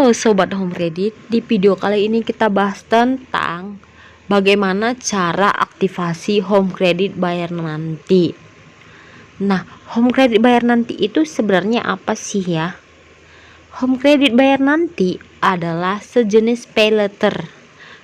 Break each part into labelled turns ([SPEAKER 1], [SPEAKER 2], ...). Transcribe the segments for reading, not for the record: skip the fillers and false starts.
[SPEAKER 1] Halo Sobat Home Credit, di video kali ini kita bahas tentang bagaimana cara aktivasi Home Credit bayar nanti. Nah, Home Credit bayar nanti itu sebenarnya apa sih ya? Home Credit bayar nanti adalah sejenis pay letter.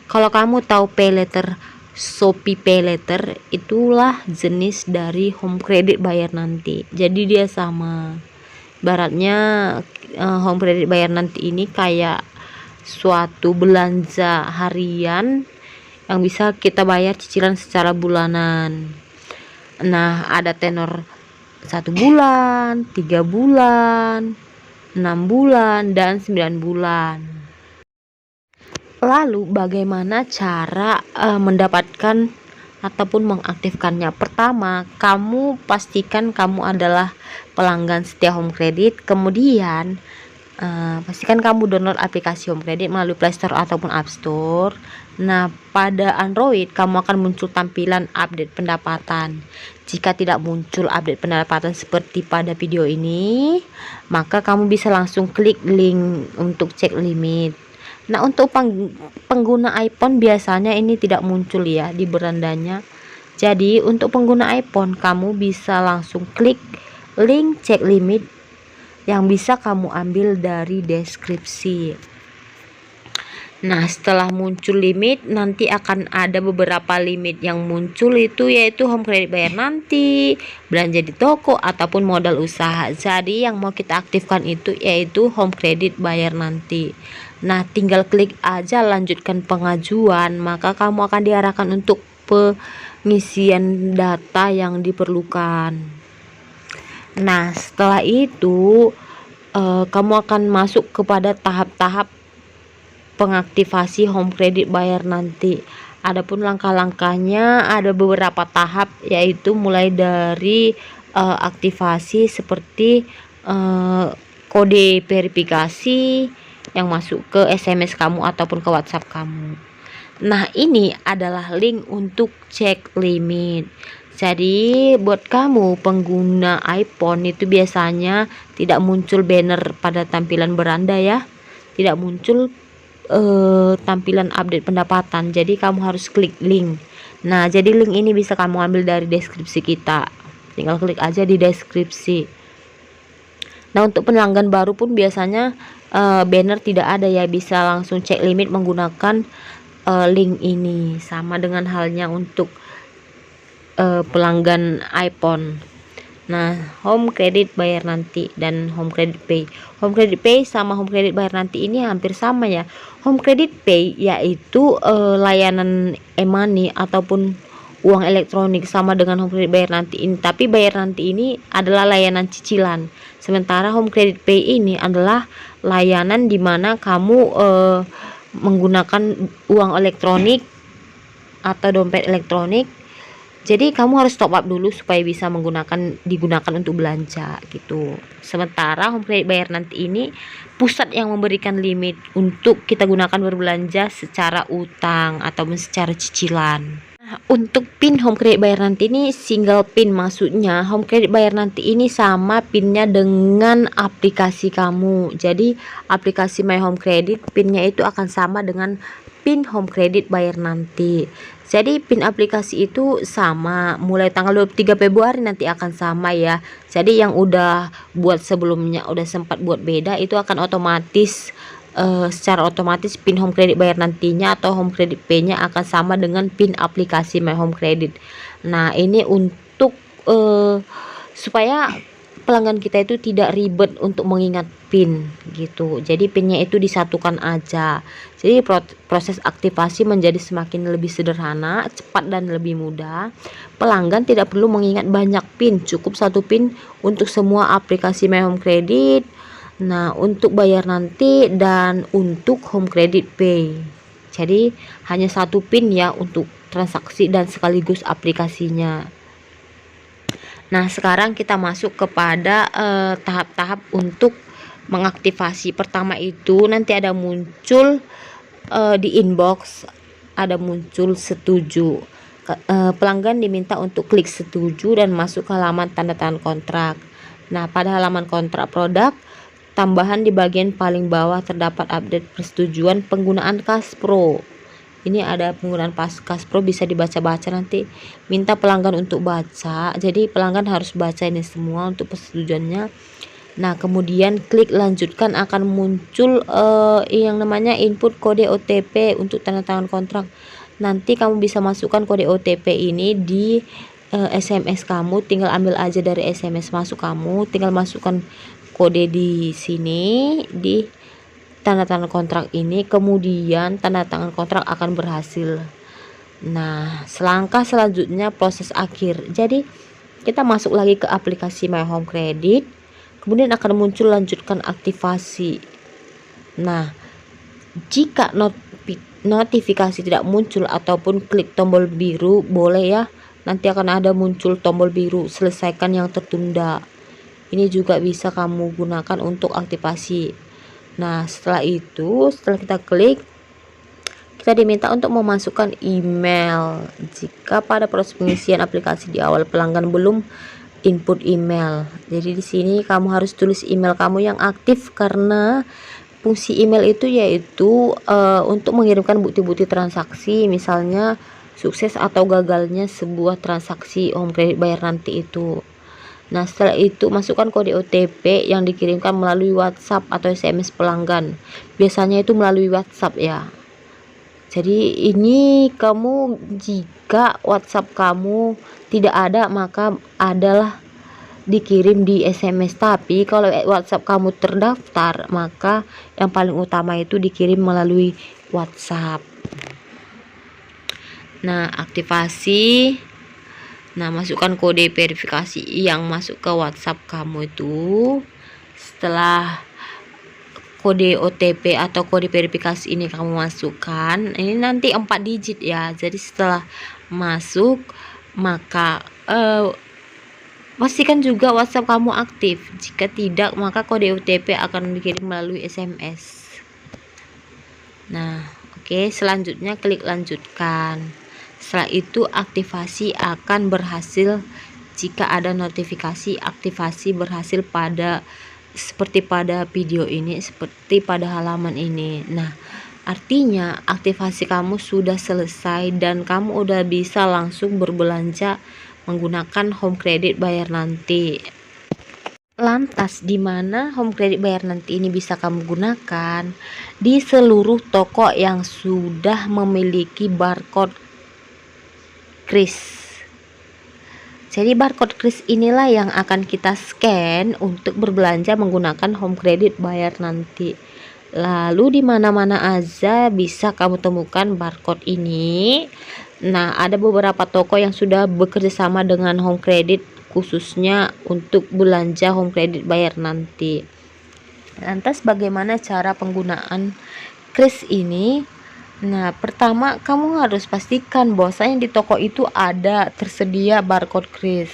[SPEAKER 1] Kalau kamu tahu pay letter, Shopee Pay Letter, itulah jenis dari Home Credit bayar nanti. Jadi dia sama. Baratnya home credit bayar nanti ini kayak suatu belanja harian yang bisa kita bayar cicilan secara bulanan. Nah, ada tenor 1 bulan, 3 bulan, 6 bulan, dan 9 bulan. Lalu bagaimana cara mendapatkan ataupun mengaktifkannya? Pertama, kamu pastikan kamu adalah pelanggan setia Home Credit. Kemudian pastikan kamu download aplikasi Home Credit melalui Play Store ataupun App Store. Nah, pada Android kamu akan muncul tampilan update pendapatan. Jika tidak muncul update pendapatan seperti pada video ini, maka kamu bisa langsung klik link untuk cek limit. Nah, untuk pengguna iPhone biasanya ini tidak muncul ya di berandanya. Jadi untuk pengguna iPhone kamu bisa langsung klik link cek limit yang bisa kamu ambil dari deskripsi. Nah, setelah muncul limit nanti akan ada beberapa limit yang muncul, itu yaitu Home Credit bayar nanti, belanja di toko, ataupun modal usaha. Jadi yang mau kita aktifkan itu yaitu Home Credit bayar nanti. Nah, tinggal klik aja lanjutkan pengajuan, maka kamu akan diarahkan untuk pengisian data yang diperlukan. Nah, setelah itu kamu akan masuk kepada tahap-tahap pengaktifasi Home Credit bayar nanti. Adapun langkah-langkahnya ada beberapa tahap, yaitu mulai dari aktivasi seperti kode verifikasi yang masuk ke SMS kamu ataupun ke WhatsApp kamu. Nah, ini adalah link untuk cek limit. Jadi buat kamu pengguna iPhone itu biasanya tidak muncul banner pada tampilan beranda ya, tidak muncul tampilan update pendapatan. Jadi kamu harus klik link. Nah, jadi link ini bisa kamu ambil dari deskripsi kita, tinggal klik aja di deskripsi. Nah, untuk pelanggan baru pun biasanya banner tidak ada ya, bisa langsung cek limit menggunakan link ini. Sama dengan halnya untuk pelanggan iPhone. Nah, Home Credit bayar nanti dan Home Credit Pay. Home Credit Pay sama Home Credit bayar nanti ini hampir sama ya. Home Credit Pay yaitu layanan e-money ataupun uang elektronik, sama dengan Home Credit bayar nanti ini, tapi bayar nanti ini adalah layanan cicilan. Sementara Home Credit Pay ini adalah layanan dimana kamu menggunakan uang elektronik atau dompet elektronik. Jadi kamu harus top up dulu supaya bisa digunakan untuk belanja gitu. Sementara Home Credit bayar nanti ini pusat yang memberikan limit untuk kita gunakan berbelanja secara utang ataupun secara cicilan. Nah, untuk PIN Home Credit bayar nanti ini single PIN, maksudnya Home Credit bayar nanti ini sama PIN-nya dengan aplikasi kamu. Jadi aplikasi My Home Credit PIN-nya itu akan sama dengan PIN Home Credit bayar nanti. Jadi PIN aplikasi itu sama, mulai tanggal 23 Februari nanti akan sama ya. Jadi yang udah buat sebelumnya, udah sempat buat beda, itu akan otomatis secara otomatis PIN Home Credit bayar nantinya atau Home Credit Pay-nya akan sama dengan PIN aplikasi My Home Credit. Nah, ini untuk supaya pelanggan kita itu tidak ribet untuk mengingat PIN gitu. Jadi PIN-nya itu disatukan aja. Jadi proses aktivasi menjadi semakin lebih sederhana, cepat dan lebih mudah. Pelanggan tidak perlu mengingat banyak PIN, cukup satu PIN untuk semua aplikasi My Home Credit. Nah, untuk bayar nanti dan untuk Home Credit Pay. Jadi hanya satu PIN ya untuk transaksi dan sekaligus aplikasinya. Nah, sekarang kita masuk kepada tahap-tahap untuk mengaktifasi. Pertama itu nanti ada muncul di inbox, ada muncul setuju. Pelanggan diminta untuk klik setuju dan masuk ke halaman tanda tangan kontrak. Nah, pada halaman kontrak produk tambahan di bagian paling bawah terdapat update persetujuan penggunaan Kaspro. Ini ada penggunaan Kaspro, bisa dibaca-baca nanti. Minta pelanggan untuk baca. Jadi pelanggan harus baca ini semua untuk persetujuannya. Nah, kemudian klik lanjutkan, akan muncul yang namanya input kode OTP untuk tanda tangan kontrak. Nanti kamu bisa masukkan kode OTP ini di SMS kamu, tinggal ambil aja dari SMS masuk kamu, tinggal masukkan kode di sini di tanda tangan kontrak ini, kemudian tanda tangan kontrak akan berhasil. Nah, selangkah selanjutnya proses akhir. Jadi kita masuk lagi ke aplikasi My Home Credit, kemudian akan muncul lanjutkan aktivasi. Nah, jika notifikasi tidak muncul ataupun klik tombol biru, boleh ya, nanti akan ada muncul tombol biru selesaikan yang tertunda. Ini juga bisa kamu gunakan untuk aktivasi. Nah, setelah itu, setelah kita klik, kita diminta untuk memasukkan email. Jika pada proses pengisian aplikasi di awal pelanggan belum input email, jadi di sini kamu harus tulis email kamu yang aktif, karena fungsi email itu yaitu untuk mengirimkan bukti-bukti transaksi, misalnya sukses atau gagalnya sebuah transaksi home credit bayar nanti itu. Nah, setelah itu masukkan kode OTP yang dikirimkan melalui WhatsApp atau SMS pelanggan. Biasanya itu melalui WhatsApp ya. Jadi ini kamu, jika WhatsApp kamu tidak ada, maka adalah dikirim di SMS. Tapi kalau WhatsApp kamu terdaftar, maka yang paling utama itu dikirim melalui WhatsApp. Nah, aktivasi. Nah, masukkan kode verifikasi yang masuk ke WhatsApp kamu itu. Setelah kode OTP atau kode verifikasi ini kamu masukkan, ini nanti 4 digit ya. Jadi setelah masuk, maka pastikan juga WhatsApp kamu aktif. Jika tidak, maka kode OTP akan dikirim melalui SMS. Nah, oke, selanjutnya klik lanjutkan. Setelah itu aktivasi akan berhasil jika ada notifikasi aktivasi berhasil pada seperti pada video ini, seperti pada halaman ini. Nah, artinya aktivasi kamu sudah selesai dan kamu udah bisa langsung berbelanja menggunakan home credit bayar nanti. Lantas di mana home credit bayar nanti ini bisa kamu gunakan? Di seluruh toko yang sudah memiliki barcode kris. Jadi barcode kris inilah yang akan kita scan untuk berbelanja menggunakan home credit bayar nanti. Lalu di mana-mana aja bisa kamu temukan barcode ini. Nah, ada beberapa toko yang sudah bekerja sama dengan home credit khususnya untuk belanja home credit bayar nanti. Lantas bagaimana cara penggunaan kris ini? Nah, pertama kamu harus pastikan bahwasanya di toko itu ada tersedia barcode kris.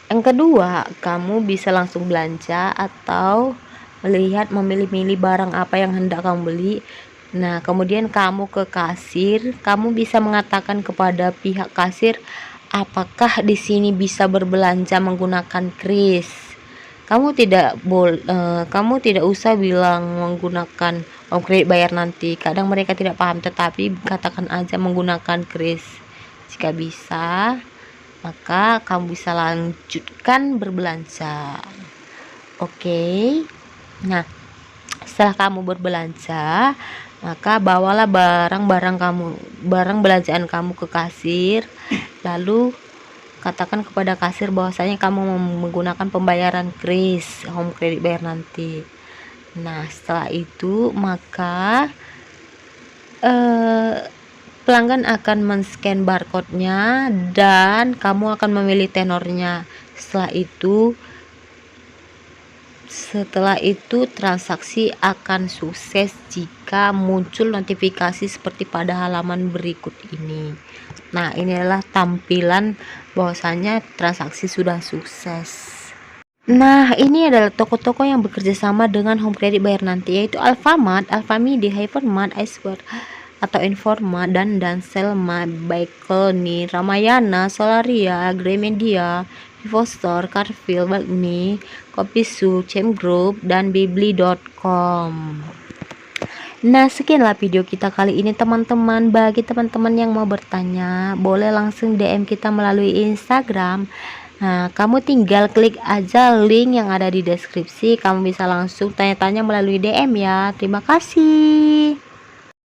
[SPEAKER 1] Yang kedua, kamu bisa langsung belanja atau melihat memilih-milih barang apa yang hendak kamu beli. Nah, kemudian kamu ke kasir, kamu bisa mengatakan kepada pihak kasir apakah di sini bisa berbelanja menggunakan kris. Kamu tidak usah bilang menggunakan home credit bayar nanti, kadang mereka tidak paham, tetapi katakan aja menggunakan kris. Jika bisa, maka kamu bisa lanjutkan berbelanja. Oke. Nah, setelah kamu berbelanja, maka bawalah barang belanjaan kamu ke kasir, lalu katakan kepada kasir bahwasanya kamu menggunakan pembayaran kris home credit bayar nanti. Nah, setelah itu maka pelanggan akan men-scan barcode-nya dan kamu akan memilih tenornya. Setelah itu transaksi akan sukses jika muncul notifikasi seperti pada halaman berikut ini. Nah, inilah tampilan bahwasanya transaksi sudah sukses. Nah, ini adalah toko-toko yang bekerja sama dengan home credit bayar nanti, yaitu Alfamart, Alfamidi, Hypermart, Iceberg atau Informa, dan Selma, Baikloni, Ramayana, Solaria, Gramedia, Vivo Store, Carrefour, Bakmi, Kopisu, Chem Group, dan Bibli.com. Nah, sekianlah video kita kali ini teman-teman. Bagi teman-teman yang mau bertanya, boleh langsung DM kita melalui Instagram. Nah, kamu tinggal klik aja link yang ada di deskripsi. Kamu bisa langsung tanya-tanya melalui DM ya. Terima kasih.